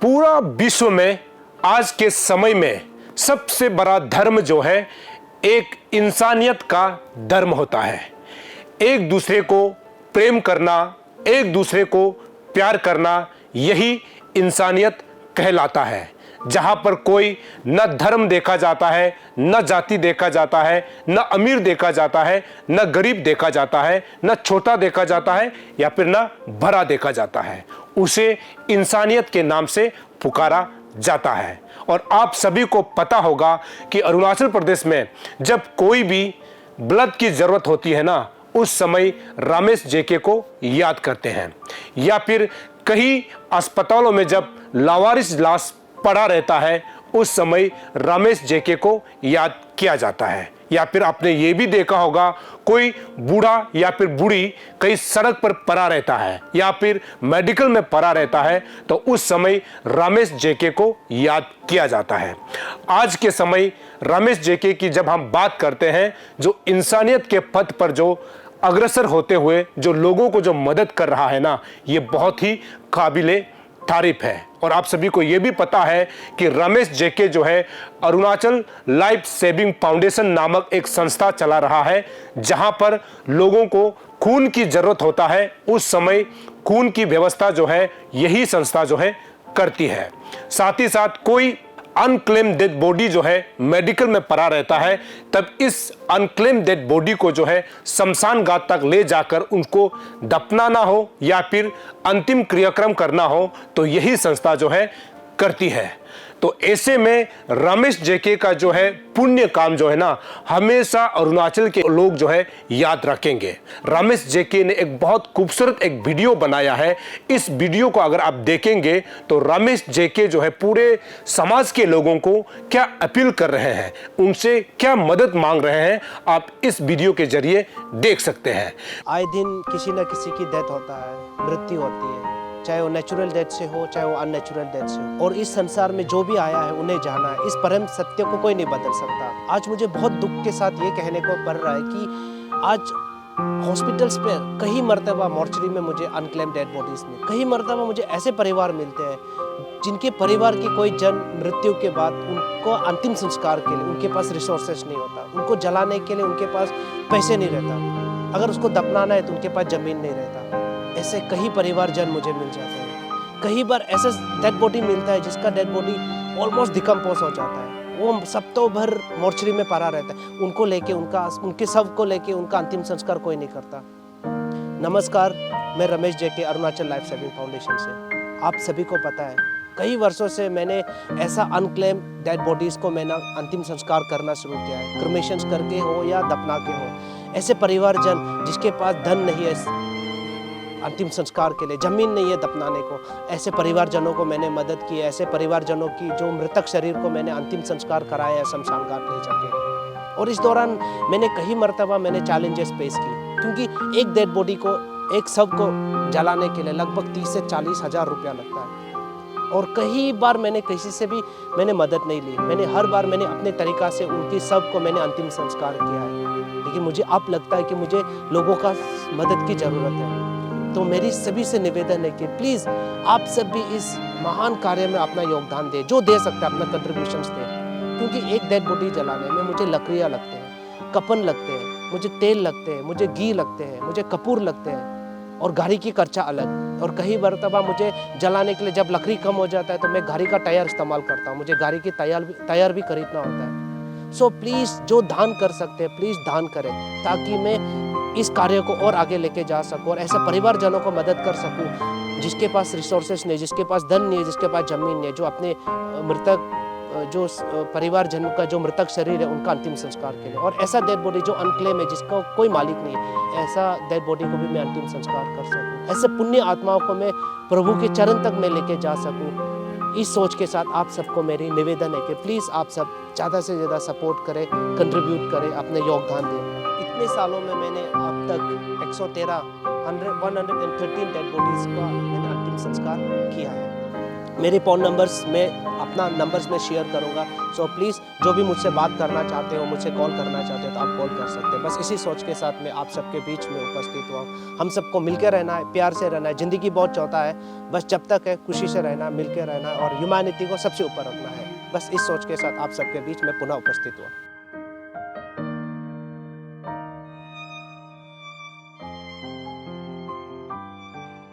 पूरा विश्व में आज के समय में सबसे बड़ा धर्म जो है एक इंसानियत का धर्म होता है। एक दूसरे को प्रेम करना, एक दूसरे को प्यार करना, यही इंसानियत कहलाता है। जहां पर कोई न धर्म देखा जाता है, न जाति देखा जाता है, न अमीर देखा जाता है, न गरीब देखा जाता है, न छोटा देखा जाता है या फिर न बड़ा देखा जाता है, उसे इंसानियत के नाम से पुकारा जाता है। और आप सभी को पता होगा कि अरुणाचल प्रदेश में जब कोई भी ब्लड की जरूरत होती है ना, उस समय रमेश जेके को याद करते हैं। या फिर कई अस्पतालों में जब लावारिस लाश पड़ा रहता है, उस समय रमेश जेके को याद किया जाता है। या फिर आपने ये भी देखा होगा, कोई बूढ़ा या फिर बूढ़ी कहीं सड़क पर पड़ा रहता है या फिर मेडिकल में पड़ा रहता है, तो उस समय रमेश जेके को याद किया जाता है। आज के समय रमेश जेके की जब हम बात करते हैं, जो इंसानियत के पथ पर जो अग्रसर होते हुए जो लोगों को जो मदद कर रहा है ना, ये बहुत ही काबिले तारीफ है। और आप सभी को यह भी पता है कि रमेश जेके जो है अरुणाचल लाइफ सेविंग फाउंडेशन नामक एक संस्था चला रहा है, जहां पर लोगों को खून की जरूरत होता है, उस समय खून की व्यवस्था जो है यही संस्था जो है करती है। साथ ही साथ कोई अनक्लेम डेड बॉडी जो है मेडिकल में पड़ा रहता है, तब इस अनक्लेम डेड बॉडी को जो है शमशान घाट तक ले जाकर उनको दफनाना हो या फिर अंतिम क्रियाक्रम करना हो, तो यही संस्था जो है करती है। तो ऐसे में रमेश जेके का जो है पुण्य काम जो है ना, हमेशा अरुणाचल के लोग जो है याद रखेंगे। रमेश जेके ने एक बहुत खूबसूरत एक वीडियो बनाया है। इस वीडियो को अगर आप देखेंगे तो रमेश जेके जो है पूरे समाज के लोगों को क्या अपील कर रहे हैं, उनसे क्या मदद मांग रहे हैं, आप इस वीडियो के जरिए देख सकते हैं। आए दिन किसी न किसी की डेथ होता है, मृत्यु होती है, चाहे वो नेचुरल डेथ से हो, चाहे वो अननेचुरल डेथ से हो। और इस संसार में जो भी आया है उन्हें जाना है, इस परम सत्य को कोई नहीं बदल सकता। आज मुझे बहुत दुख के साथ ये कहने को पड़ रहा है कि आज हॉस्पिटल्स पे कई मरतबा मॉर्चरी में मुझे अनक्लेम डेड बॉडीज में कई मरतबा मुझे ऐसे परिवार मिलते हैं जिनके परिवार की कोई जन मृत्यु के बाद उनको अंतिम संस्कार के लिए उनके पास रिसोर्सेज नहीं होता, उनको जलाने के लिए उनके पास पैसे नहीं रहता, अगर उसको दफनाना है तो उनके पास जमीन नहीं रहता। ऐसे कई परिवार जन मुझे मिल जाते हैं। कई बार ऐसे डेड बॉडी मिलता है जिसका डेड बॉडी ऑलमोस्ट डिकम्पोज हो जाता है, वो सप्ताह भर मॉर्चरी में पड़ा रहता है, उनको लेके उनके शव को लेके उनका अंतिम संस्कार कोई नहीं करता। नमस्कार, मैं रमेश जेके अरुणाचल लाइफ सेविंग फाउंडेशन से। आप सभी को पता है कई वर्षों से मैंने ऐसा अनक्लेम डेड बॉडीज को मैंने अंतिम संस्कार करना शुरू किया है, क्रिमेशंस करके हो या दफना के हो। ऐसे परिवारजन जिसके पास धन नहीं है अंतिम संस्कार के लिए, जमीन नहीं है दफनाने को, ऐसे परिवारजनों को मैंने मदद की है। ऐसे परिवारजनों की जो मृतक शरीर को मैंने अंतिम संस्कार कराया है शमशान घाट ले जाके। और इस दौरान मैंने कई मरतबा मैंने चैलेंजेस फेस की, क्योंकि एक डेड बॉडी को, एक शव को जलाने के लिए लगभग 30 से 40 हज़ार रुपया लगता है। और कई बार मैंने किसी से भी मैंने मदद नहीं ली, मैंने हर बार मैंने अपने तरीक़ा से उनकी शव को मैंने अंतिम संस्कार किया है। लेकिन मुझे अब लगता है कि मुझे लोगों का मदद की ज़रूरत है। तो मेरी सभी से निवेदन है कि प्लीज़ आप सब भी इस महान कार्य में अपना योगदान दें, जो दे सकते हैं अपना कंट्रीब्यूशंस दें। क्योंकि एक डेड बॉडी जलाने में मुझे लकड़ियाँ लगते हैं, कपन लगते हैं, मुझे तेल लगते हैं, मुझे घी लगते हैं, मुझे कपूर लगते हैं और गाड़ी की खर्चा अलग। और कई मरतबा मुझे जलाने के लिए जब लकड़ी कम हो जाता है तो मैं गाड़ी का टायर इस्तेमाल करता हूँ, मुझे गाड़ी की टायर भी खरीदना होता है। सो प्लीज़ जो दान कर सकते हैं प्लीज़ दान करें, ताकि मैं इस कार्य को और आगे लेके जा सकूं और ऐसे परिवारजनों को मदद कर सकूं जिसके पास रिसोर्सेज नहीं, जिसके पास धन नहीं है, जिसके पास ज़मीन नहीं है, जो अपने मृतक जो परिवारजनों का जो मृतक शरीर है उनका अंतिम संस्कार के लिए। और ऐसा डेड बॉडी जो अनक्लेम है, जिसका कोई मालिक नहीं है, ऐसा डेड बॉडी को भी मैं अंतिम संस्कार कर सकूँ। ऐसे पुण्य आत्माओं को मैं प्रभु के चरण तक मैं लेके जा सकूँ। इस सोच के साथ आप सबको मेरी निवेदन है कि प्लीज़ आप सब ज़्यादा से ज़्यादा सपोर्ट करें, कंट्रीब्यूट करें, अपने योगदान दें। इतने सालों में मैंने अब तक 113 डेड बॉडीज़ का मैंने अंतिम संस्कार किया है। मेरे फ़ोन नंबर्स में अपना नंबर्स में शेयर करूँगा। सो प्लीज़ जो भी मुझसे बात करना चाहते हो, मुझसे कॉल करना चाहते हो तो आप कॉल कर सकते हैं। बस इसी सोच के साथ मैं आप सबके बीच में उपस्थित हुआ हूँ। हम सबको मिलकर रहना है, प्यार से रहना है। ज़िंदगी बहुत छोटा है, बस जब तक है खुशी से रहना, मिल के रहना और ह्यूमैनिटी को सबसे ऊपर रखना है। बस इस सोच के साथ आप सबके बीच में पुनः उपस्थित हुआ।